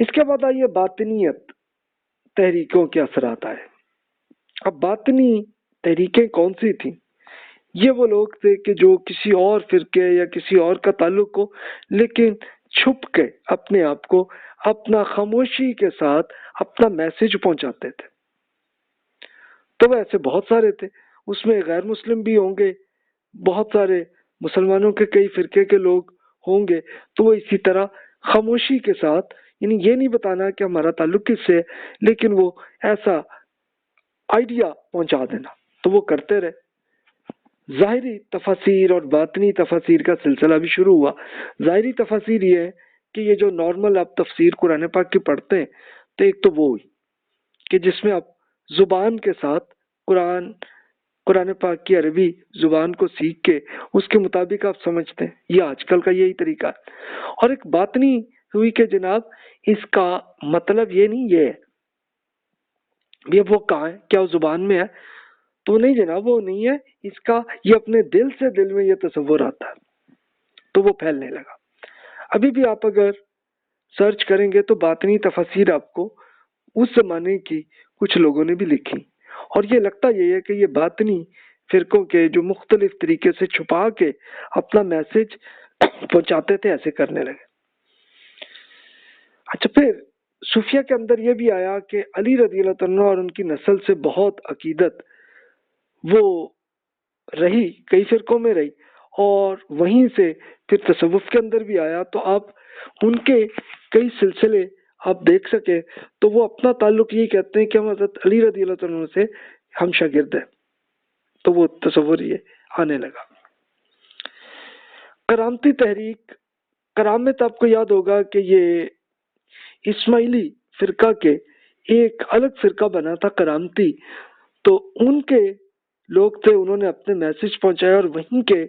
اس کے بعد آئیے باطنیت تحریکوں کے اثرات آئے. اب باطنی تحریکیں کون سی تھیں؟ یہ وہ لوگ تھے کہ جو کسی اور فرقے یا کسی اور کا تعلق ہو لیکن چھپ کے اپنے آپ کو اپنا خاموشی کے ساتھ اپنا میسج پہنچاتے تھے. تو وہ ایسے بہت سارے تھے، اس میں غیر مسلم بھی ہوں گے، بہت سارے مسلمانوں کے کئی فرقے کے لوگ ہوں گے. تو وہ اسی طرح خاموشی کے ساتھ، یعنی یہ نہیں بتانا کہ ہمارا تعلق کس سے، لیکن وہ ایسا آئیڈیا پہنچا دینا. تو وہ کرتے رہے. ظاہری تفاسیر اور باطنی تفاسیر کا سلسلہ بھی شروع ہوا. ظاہری تفاسیر یہ ہے کہ یہ جو نارمل آپ تفسیر قرآن پاک کی پڑھتے ہیں، تو ایک تو وہ ہوئی کہ جس میں آپ زبان کے ساتھ قرآن پاک کی عربی زبان کو سیکھ کے اس کے مطابق آپ سمجھتے ہیں. یہ آج کل کا یہی طریقہ ہے. اور ایک باطنی ہوئی کہ جناب اس کا مطلب یہ نہیں یہ ہے یہ وہ کہاں ہے، کیا وہ زبان میں ہے؟ تو نہیں جناب، وہ نہیں ہے. اس کا یہ اپنے دل سے دل میں یہ تصور آتا ہے. تو وہ پھیلنے لگا. ابھی بھی آپ اگر سرچ کریں گے تو باطنی تفاسیر آپ کو اس زمانے کی کچھ لوگوں نے بھی لکھی، اور یہ لگتا یہ ہے کہ یہ باطنی فرقوں کے جو مختلف طریقے سے چھپا کے اپنا میسج پہنچاتے تھے، ایسے کرنے لگے. اچھا، پھر صوفیہ کے اندر یہ بھی آیا کہ علی رضی اللہ عنہ اور ان کی نسل سے بہت عقیدت وہ رہی، کئی فرقوں میں رہی، اور وہیں سے پھر تصوف کے اندر بھی آیا. تو آپ ان کے کئی سلسلے آپ دیکھ سکے تو وہ اپنا تعلق یہی کہتے ہیں کہ ہم حضرت علی رضی اللہ عنہ سے ہم شاگرد ہیں. تو وہ تصور یہ آنے لگا. کرامتی تحریک، کرامت آپ کو یاد ہوگا کہ یہ اسماعیلی فرقہ کے ایک الگ فرقہ بنا تھا کرامتی. تو ان کے لوگ تھے، انہوں نے اپنے میسج پہنچایا، اور وہیں کے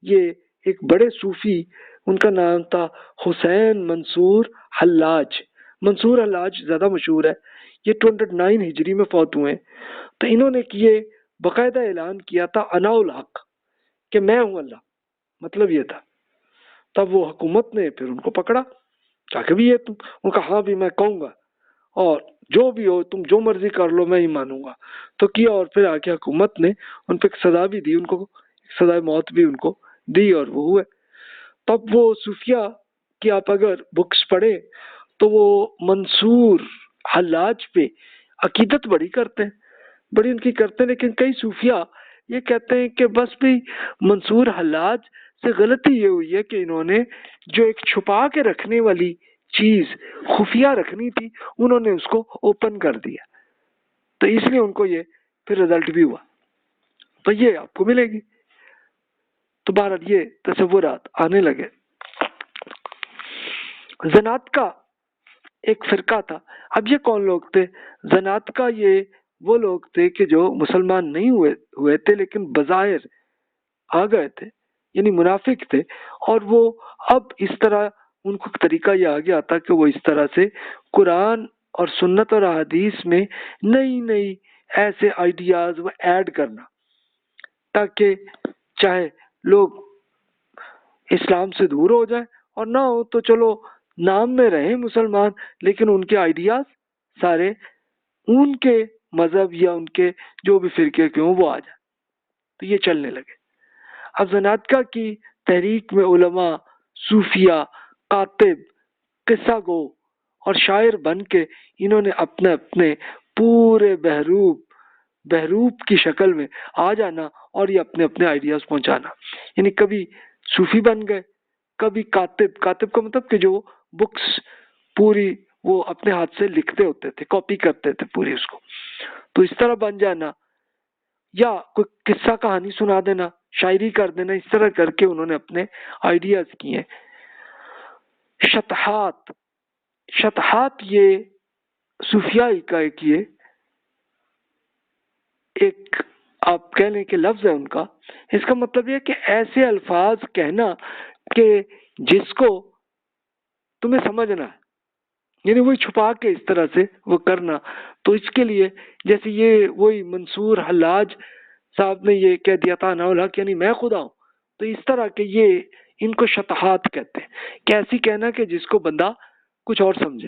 یہ ایک بڑے صوفی، ان کا نام تھا حسین منصور حلاج. منصور حلاج زیادہ مشہور ہے. یہ 209 ہجری میں فوت ہوئے. تو انہوں نے کیے باقاعدہ اعلان کیا تھا انا الحق، کہ میں ہوں اللہ. مطلب یہ تھا. تب وہ حکومت نے پھر ان کو پکڑا، کہا کہ بھی یہ تم، ان کا ہاں بھی میں کہوں گا، اور جو بھی ہو تم جو مرضی کر لو میں ہی مانوں گا. تو کیا، اور پھر آ کے حکومت نے ان پہ ایک سزا بھی دی، ان کو سزائے موت بھی ان کو دی، اور وہ ہوئے. تب وہ صوفیہ کی آپ اگر بکس پڑھیں تو وہ منصور حلاج پہ عقیدت بڑی کرتے ہیں، بڑی ان کی کرتے ہیں. لیکن کئی صوفیہ یہ کہتے ہیں کہ بس بھی منصور حلاج سے غلطی یہ ہوئی ہے کہ انہوں نے جو ایک چھپا کے رکھنے والی چیز خفیہ رکھنی تھی، انہوں نے اس کو اوپن کر دیا. تو اس لیے ان کو یہ پھر رزلٹ بھی ہوا. تو یہ آپ کو ملے گی. تو بہرحال یہ تصورات آنے لگے. زنات کا ایک فرقہ تھا. اب یہ کون لوگ تھے؟ زنات کا یہ وہ لوگ تھے کہ جو مسلمان نہیں ہوئے تھے لیکن بظاہر آ گئے تھے، یعنی منافق تھے. اور وہ اب اس طرح ان کو طریقہ یہ آ گیا تھا کہ وہ اس طرح سے قرآن اور سنت اور احادیث میں نئی نئی ایسے آئیڈیاز وہ ایڈ کرنا، تاکہ چاہے لوگ اسلام سے دور ہو جائیں، اور نہ ہو تو چلو نام میں رہیں مسلمان، لیکن ان کے آئیڈیاز سارے ان کے مذہب یا ان کے جو بھی فرقے کے ہوں وہ آ جائیں. تو یہ چلنے لگے. اب زناتکا کی تحریک میں علماء، صوفیہ، کاتب، قصہ گو اور شاعر بن کے انہوں نے اپنے اپنے پورے بحروب کی شکل میں آ جانا، اور یہ اپنے اپنے آئیڈیاز پہنچانا. یعنی کبھی صوفی بن گئے، کبھی کاتب کا مطلب کہ جو بکس پوری وہ اپنے ہاتھ سے لکھتے ہوتے تھے، کاپی کرتے تھے پوری اس کو، تو اس طرح بن جانا، یا کوئی قصہ کہانی سنا دینا، شاعری کر دینا. اس طرح کر کے انہوں نے اپنے آئیڈیاز کیے. شطحات یہ صوفیائی کا ایک آپ کہہ لیں کہ لفظ ہے ان کا. اس کا مطلب یہ کہ ایسے الفاظ کہنا کہ جس کو تمہیں سمجھنا ہے، یعنی وہی چھپا کے اس طرح سے وہ کرنا. تو اس کے لیے جیسے یہ وہی منصور حلاج صاحب نے یہ کہہ دیا تھا نا الحق، یعنی میں خدا ہوں. تو اس طرح کے یہ ان کو شطحات کہتے ہیں، کہ ایسی کہنا کہ جس کو بندہ کچھ اور سمجھے.